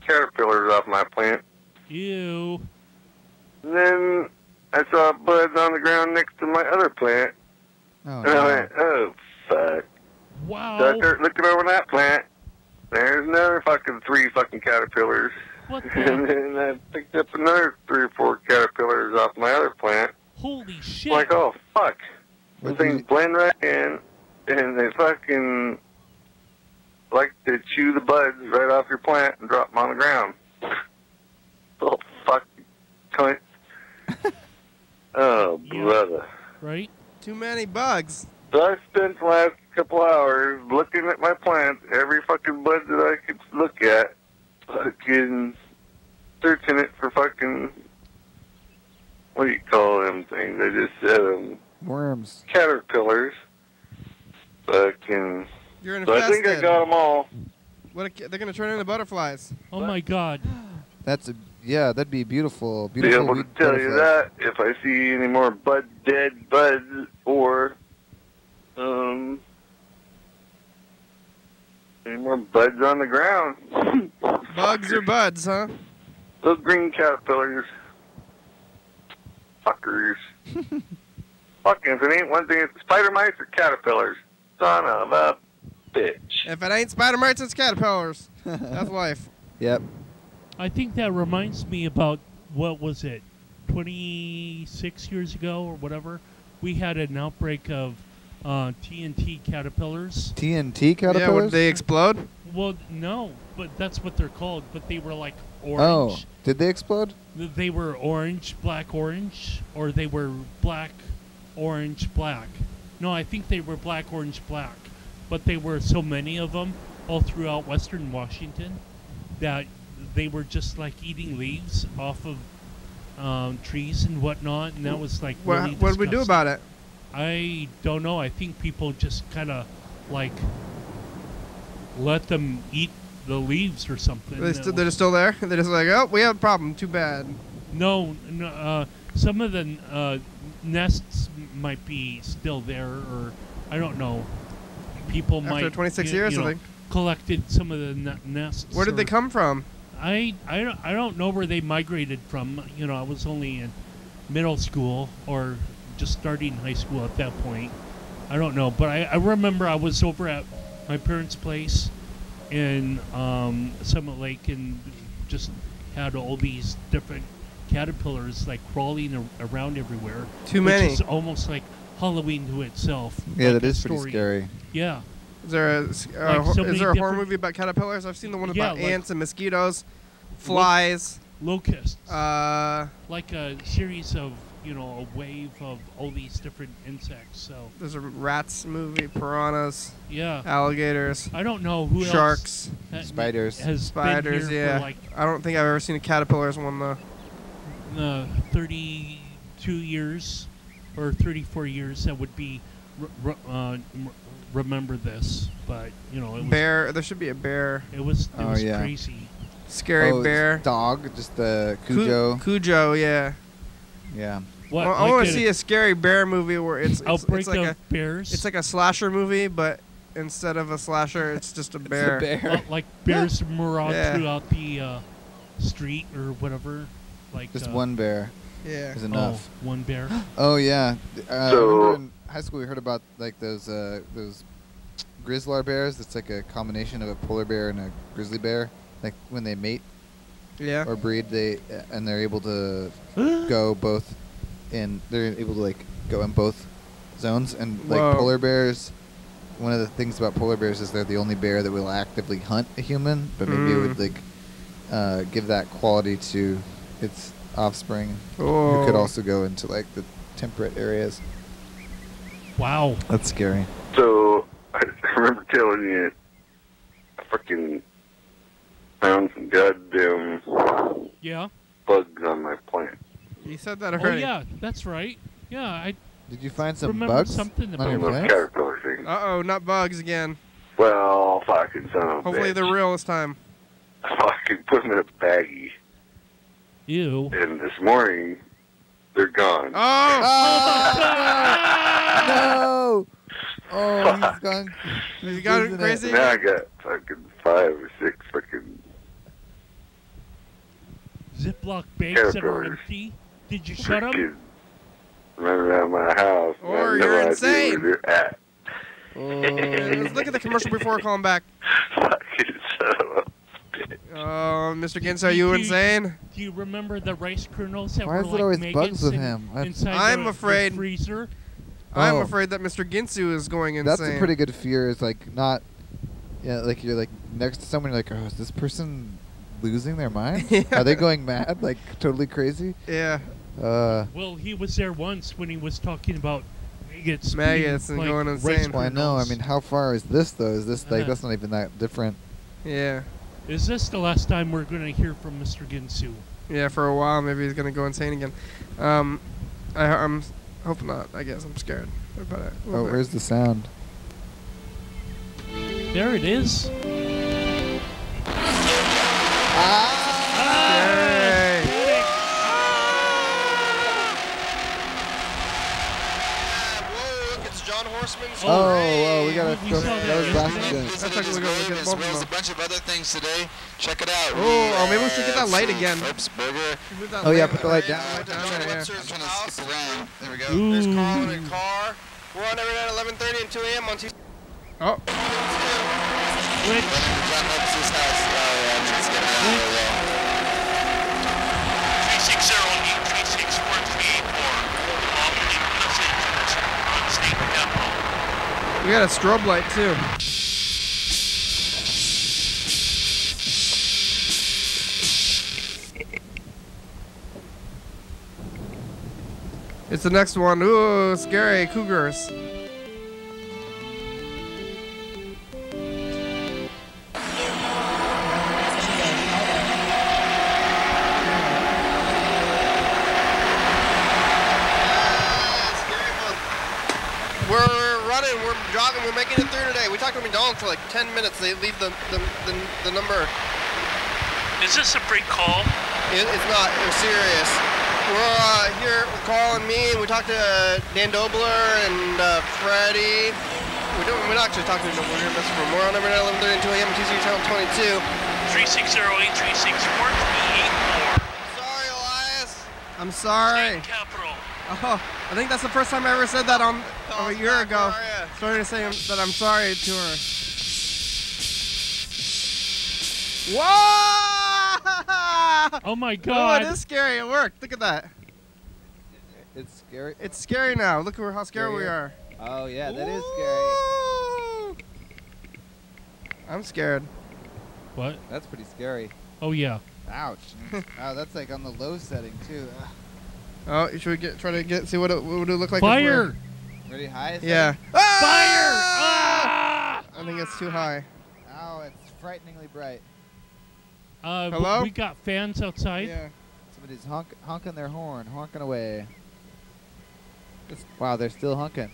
caterpillars off my plant. Ew. And then I saw buds on the ground next to my other plant. Oh, And I no. went, oh, fuck. Wow. So I start looking over that plant. There's another fucking 3 fucking caterpillars. What And the? then I picked up another 3 or 4 caterpillars off my other plant. Holy shit. Like, oh, fuck. What The do things you- blend right in, and they fucking like to chew the buds right off your plant and drop them on the ground. Oh, fuck. Cunt. Oh, Yeah. brother. Right? Too many bugs. So I spent the last couple hours looking at my plants, every fucking bud that I could look at, fucking searching it for fucking, what do you call them things? I just said Worms. caterpillars. Fucking, You're so I infested. think I got them all. They're gonna turn into butterflies. Oh my god. That's a yeah. That'd be beautiful. Be Beautiful. able to wheat tell you butterflies. that if I see any more dead buds, or any more buds on the ground. Bugs or buds, huh? Those green caterpillars. Fuckers. Fucking, if it ain't one thing, it's spidermites or caterpillars. Son of a bitch. If it ain't Spidermites, it's caterpillars. That's life. Yep. I think that reminds me about, what was it, 26 years ago or whatever? We had an outbreak of TNT caterpillars. TNT caterpillars. Yeah, would they explode? Well, no, but that's what they're called. But they were like Oh, orange. did they explode? They were orange, black, orange, or they were black, orange, black. No, I think they were black, orange, black. But there were so many of them all throughout western Washington that they were just like eating leaves off of trees and whatnot, and that was like really What did we do disgusting. about it? I don't know. I think people just kind of like let them eat the leaves or something. They're just still there? They're just like, oh, we have a problem. Too bad. No, some of the nests might be still there, or I don't know. People After might 26 you years, I know, think. collected some of the nests. Where did they or- come from? I don't know where they migrated from. You know, I was only in middle school or just starting high school at that point. I don't know, but I remember I was over at my parents' place in Summit Lake and just had all these different caterpillars like crawling around everywhere. Too which many. is almost like Halloween to itself. Yeah, like that a is pretty story. scary. Yeah. Is there a, so is there a many horror different- movie about caterpillars? I've seen the one Yeah, about like- ants and mosquitoes, flies. Locusts. Like a series of, a wave of all these different insects. So, there's a rats movie, piranhas, yeah. alligators, I don't know who sharks, else Spiders. has spiders. been here Yeah, for like I don't think I've ever seen a caterpillars one though. 30 32 years or 34 years that would be remember this, but you know, it was Bear. There should be a bear. It was yeah. crazy. Scary bear. Dog, just the Cujo. Cujo, yeah. Yeah. What? Well, I want to see a scary bear movie where it's Outbreak like of Bears. It's like a slasher movie, but instead of a slasher, it's just a bear. It's a bear. Like bears maraud throughout the street or whatever. Like just one bear. Yeah. Is enough. Oh, one bear. Oh yeah. Remember in high school we heard about like those grizzly bears. It's like a combination of a polar bear and a grizzly bear. Like when they mate. Yeah. Or breed, they're able to go both in. They're able to like go in both zones, and like polar bears. One of the things about polar bears is they're the only bear that will actively hunt a human, but maybe it would like give that quality to its offspring, who could also go into like the temperate areas. Wow, that's scary. So I remember telling you, I fucking found some goddamn bugs on my plant. You said that already. Oh yeah, that's right. Yeah, Did you find some remember bugs something on your about plant? Caterpillar thing. Uh-oh, not bugs again. Well, fucking son of a Hopefully bitch. they're real this time. I fucking put them in a baggie. Ew. And this morning, they're gone. No! Oh, he's gone. He's gone crazy. Now I got fucking 5 or 6 fucking Ziploc bags that are empty. Did you shut them? running around my house. Or I have no you're idea insane. where they're at. Let's look at the commercial before calling back. Fucking son of a bitch. Oh, Mr. Gins, are you insane? Do you remember the rice kernels that Why were is it like always maggots bugs with him? inside I'm the afraid. freezer? I'm Oh. afraid that Mr. Ginsu is going insane. That's a pretty good fear. Is like not, like you're like next to someone. You're like, oh, is this person losing their mind? Yeah. Are they going mad? Like totally crazy? Yeah. Well, he was there once when he was talking about maggots. Maggots being, and like, going rice insane. Well, I know. I mean, how far is this though? Is this like Uh-huh. that's not even that different? Yeah. Is this the last time we're going to hear from Mr. Ginsu? Yeah, for a while. Maybe he's going to go insane again. I'm hope not. I guess I'm scared about it. Oh, where's the sound? There it is. Yay. John Horseman's Oh, we gotta we go. saw that That was yesterday. last Let's take a look at both of There's a them. bunch of other things today. Check it out. Oh, maybe we should get that light again. Oops, burger. Move that Oh, yeah, light- put the light down. Light down there, yeah. I'm trying to skip around. There we go. Ooh. There's Carl in a car. We're on every night 11:30 and 2 a.m. on TCTV. Oh. Which, John Lopez's house. Oh, yeah. Let's get out of there. 360-836-4384. Los Angeles on state capital. We got a strobe light, too. It's the next one. Ooh, scary cougars. We're running, we're jogging, we're making it through today. We talked to McDonald's for like 10 minutes. They leave the number. Is this a prank call? It's not. It was serious. We're here with Carl and me, and we talked to Dan Dobler and Freddie. We're not actually talking to them. We're here to from. We're on every night 11:30 and 2 a.m. TCTV channel 22. 360-836-4384. Sorry, Elias. I'm sorry. State capital. Oh, I think that's the first time I ever said that on a year ago. How are ya? Started to say that I'm sorry to her. Whoa! oh my Oh, God. it is scary. It worked. Look at that. It's scary. It's scary now. Look how scared we are. Oh yeah, that is scary. Woo! I'm scared. What? That's pretty scary. Oh, yeah. Ouch. Oh, that's like on the low setting too. Oh, should we try to see what it would look like? if Fire! Really high? we're- Yeah. Fire! Ah! Ah! I think it's too high. Ow, it's frighteningly bright. Hello? We got fans outside. Yeah. Somebody's honking their horn, honking away. Wow, they're still honking.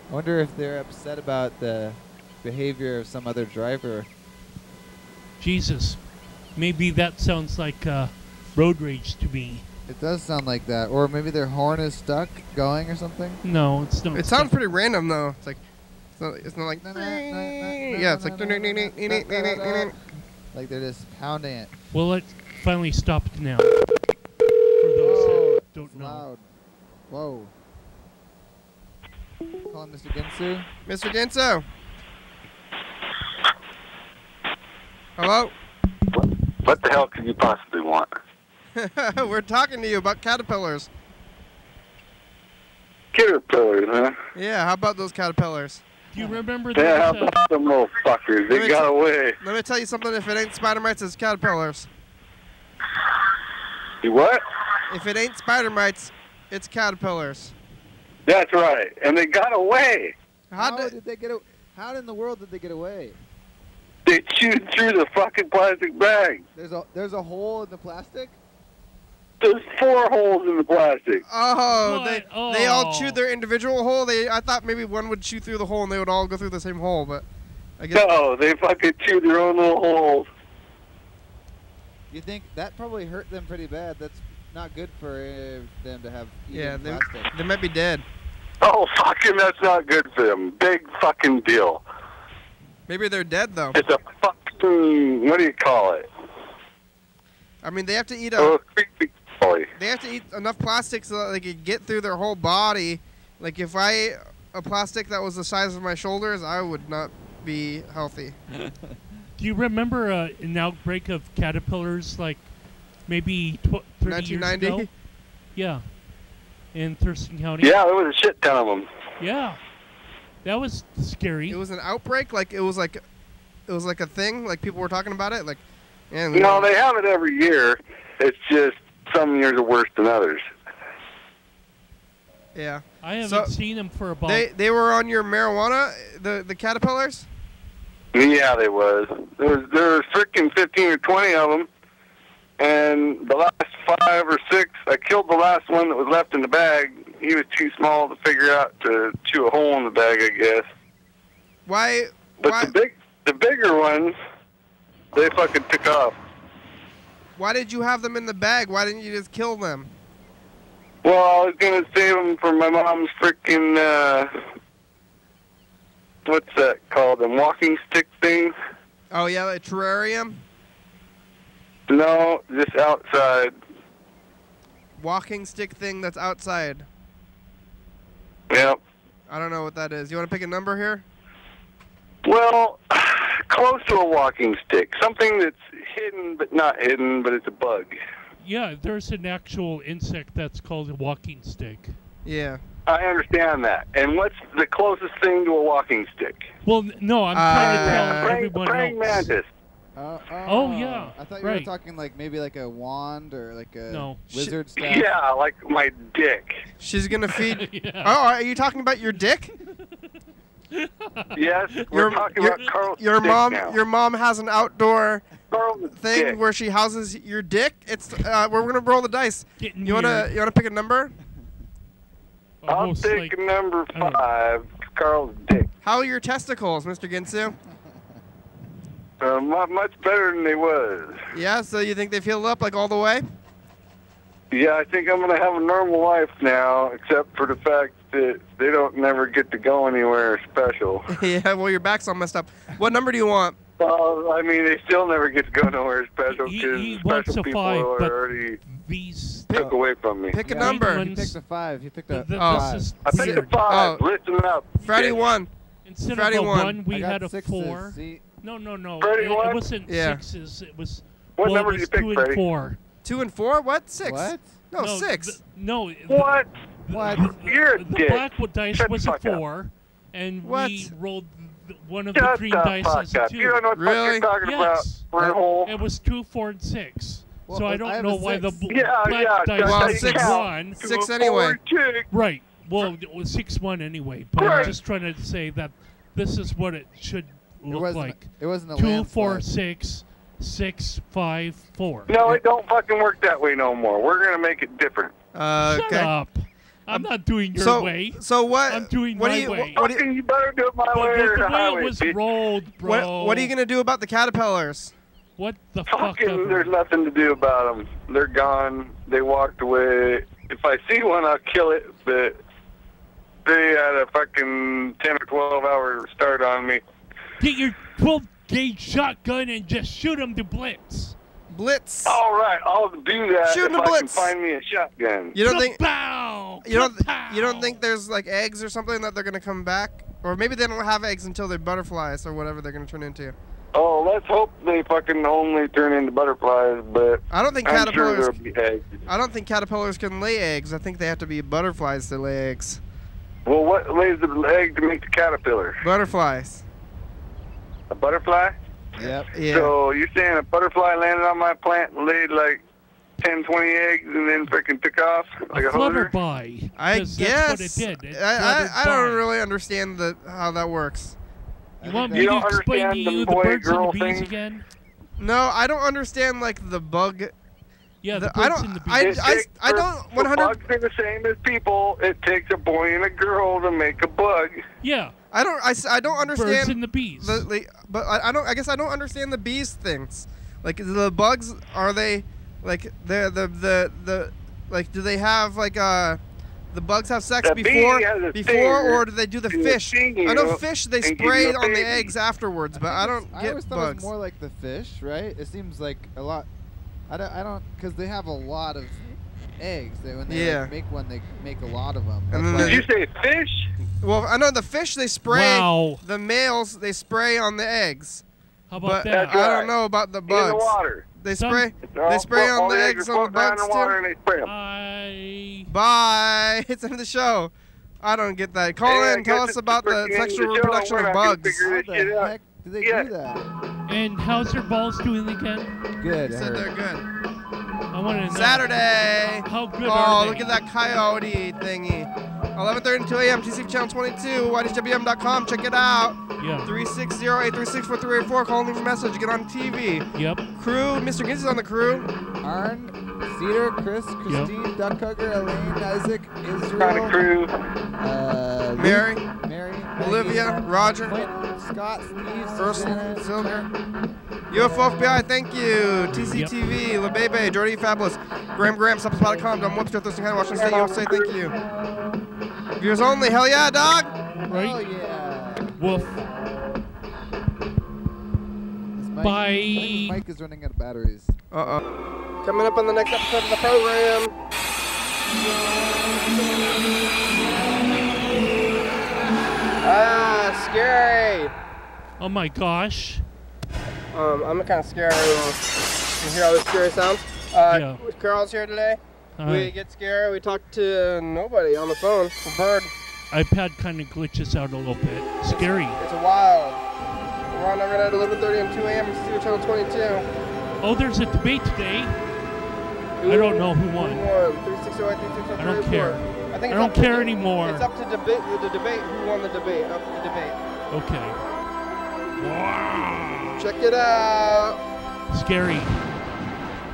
I wonder if they're upset about the behavior of some other driver. Jesus. Maybe that sounds like road rage to me. It does sound like that. Or maybe their horn is stuck going or something. No, it's not. It sounds pretty random though. It's like it's not like yeah, it's like like they're just pounding it. Well, it finally stopped now. For those that don't know. Loud. Whoa. Calling Mr. Ginsu. Mr. Ginsu. Hello? What the hell could you possibly want? We're talking to you about caterpillars. Caterpillars, huh? Yeah, how about those caterpillars? Do you remember Yeah, that? how about them little fuckers? They got away. Let me tell you something. If it ain't Spidermites, it's caterpillars. You what? If it ain't Spidermites, it's caterpillars. That's right. And they got away. How did they get? How in the world did they get away? They chewed through the fucking plastic bag. There's a hole in the plastic. There's 4 holes in the plastic. Oh, What? they all Oh. chewed their individual hole. I thought maybe one would chew through the hole and they would all go through the same hole, but I guess No, they fucking chewed their own little holes. You think that probably hurt them pretty bad? That's not good for them to have eaten yeah, plastic. they might be dead. Oh, fucking, that's not good for them. Big fucking deal. Maybe they're dead though. It's a fucking, what do you call it? I mean, they have to eat Creepy boy. they have to eat enough plastic so that they could get through their whole body. Like if I ate a plastic that was the size of my shoulders, I would not be healthy. Do you remember an outbreak of caterpillars like maybe 30 years 1990? ago? Yeah. In Thurston County? Yeah, there was a shit ton of them. Yeah. That was scary. It was an outbreak, like it was like a thing, like people were talking about it, like. Yeah, No, they have it every year. It's just some years are worse than others. Yeah. I haven't seen them for about. They were on your marijuana, the caterpillars. Yeah, they was. There was freaking 15 or 20 of them, and the last 5 or 6, I killed the last one that was left in the bag. He was too small to figure out to chew a hole in the bag, I guess. Why? But the bigger ones, they fucking took off. Why did you have them in the bag? Why didn't you just kill them? Well, I was gonna save them for my mom's freaking what's that called? Them walking stick things? Oh yeah, a terrarium. No, just outside. Walking stick thing that's outside. Yep. I don't know what that is. You want to pick a number here? Well, close to a walking stick. Something that's hidden, but not hidden, but it's a bug. Yeah, there's an actual insect that's called a walking stick. Yeah. I understand that. And what's the closest thing to a walking stick? Well, no, I'm trying to tell everyone praying else. mantis. Oh, yeah. I thought you right. were talking like maybe like a wand or like a No. wizard staff. Yeah, like my dick. She's gonna feed. Yeah. Oh, are you talking about your dick? Yes, we're talking about Carl's your dick mom. now. Your mom has an outdoor Carl's thing dick. where she houses your dick. It's we're gonna roll the dice. Getting You wanna pick a number? I'll Almost take like- number I don't know. 5, Carl's dick. How are your testicles, Mr. Ginsu? Much better than they was. Yeah. So you think they've healed up like all the way? Yeah, I think I'm going to have a normal life now, except for the fact that they don't never get to go anywhere special. Yeah. Well, your back's all messed up. What number do you want? Well, I mean, they still never get to go nowhere special He because wants special a people 5, are but already these. took away from me. Pick a Yeah. number. He picked a 5. He picked a This 5. is I picked a weird. 5. Oh. Listen up. Freddie bitch. won. Instead Freddie of a won. 1, we I got had a 6s. 4. See? No. Freddie It won? wasn't Yeah. 6s. It was. What well, number it did was you pick, 2 and Freddie? 4. 2 and 4? What? 6? What? No, no, 6. No. What? What? You're a The dick. black dice Shut the was a fuck up. 4, and What? we rolled one of the Shut green the dice fuck as a up. 2. You don't know what the fuck Really? you're talking Yes. about, wormhole. It was 2, 4, and 6. Well, so I I don't have know a why the 6. Yeah, black yeah. dice Well, was 6 1. 6 anyway. Right. Well, it was 6-1 anyway. But Right. I'm just trying to say that this is what it should look wasn't, like. It wasn't a 2, 4, landslide. 6, 6, 5, 4. No, it don't fucking work that way no more. We're going to make it different. Shut Okay. up. I'm not doing your way. So what? I'm doing what my do you, way. What do you, You better do it my way or The the way highway, it was bitch. rolled, bro. what are you gonna do about the caterpillars? What the fuck Fucking, ever. there's nothing to do about them. They're gone. They walked away. If I see one, I'll kill it. But they had a fucking 10 or 12 hour start on me. Get your 12-gauge shotgun and just shoot him to blitz. Blitz. All right, I'll do that Shoot if the I can blitz. find me a shotgun. You don't think? Kapow! You don't Kapow! think there's like eggs or something that they're gonna come back, or maybe they don't have eggs until they're butterflies or whatever they're gonna turn into. Oh, let's hope they fucking only turn into butterflies, but I don't think I'm sure caterpillars. there'll be eggs. I don't think caterpillars can lay eggs. I think they have to be butterflies to lay eggs. Well, what lays the egg to make the caterpillar? Butterflies. A butterfly? Yep. Yeah. So you're saying a butterfly landed on my plant and laid like 10, 20 eggs and then freaking took off like a hoser? Flutterby. I 'Cause guess. That's what it did. It I don't fluttered by. really understand how that works. You want You me to don't explain to understand you the the boy birds and the girl bees thing? again? No, I don't understand like the bug. Yeah, the I birds don't. and the bees. I don't. 100. Bugs are the same as people. It takes a boy and a girl to make a bug. Yeah. I don't. I don't understand. Birds and the bees. But I don't. I guess I don't understand the bees things. Like the bugs, are they like the like? Do they have like the bugs have sex The bee before has a stinger or do they do the to fish? sting I know you fish they and give spray you a on the baby. eggs afterwards, but I don't I get always thought it bugs. was more like the fish, right? It seems like a lot. I don't, because they have a lot of eggs. When they like, make one, they make a lot of them. And then Did you say fish? Well, I know the fish they spray. Wow. The males they spray on the eggs. How about But that? I don't know about the bugs. In the water. They Some- spray. All- They spray all on the are eggs on the floating around bugs in the water and too. they spray 'em. Bye. It's in the show. I don't get that. Call Yeah, in. Tell guess us it's about the freaking sexual in the show. reproduction We're of not gonna bugs. figure this How shit the out. heck do they Yeah. do that? And how's your balls doing again? Good. They I said heard. they're good. I want to know. Saturday. How good Oh, are they? look at that coyote thingy. 11:30 to 2 a.m. TCTV channel 22. YDHWM.com. Check it out. Yeah. 360-836-4384. Call and leave a message. Get on TV. Yep. Crew. Mr. Ginsus on the crew. Arn, Cedar, Chris, Christine, Duck Hugger, Elaine, Isaac, Kind Israel, of crew. Luke, Mary. Mary, Olivia. Maggie, Roger. Clint, Scott, Steve, Ursula, Susanna, Silver. UFO FBI, thank you. TCTV, LeBebe, Jordy Fabulous, Graham, Supplespot.com, Don Webster, Thurston County, Washington State, USA, thank you. Viewers only, hell yeah, dog. Right? Oh yeah. Woof. This mic, Bye. I think this mic is running out of batteries. Uh-oh. Coming up on the next episode of the program. Ah, scary. Oh my gosh. I'm kind of scared. You hear all this scary sounds? Yeah. Carl's here today. Hi. We get scared. We talk to nobody on the phone. A bird. iPad kind of glitches out a little bit. Scary. It's wild. We're on overnight at 11:30 and 2 a.m. TCTV channel 22. Oh, there's a debate today. I don't know who won. 360-836-4384. I don't care. I think I it's don't up to care the- anymore. It's up to the debate. Who won the debate? Up to the debate. Okay. Wow. Check it out. Scary.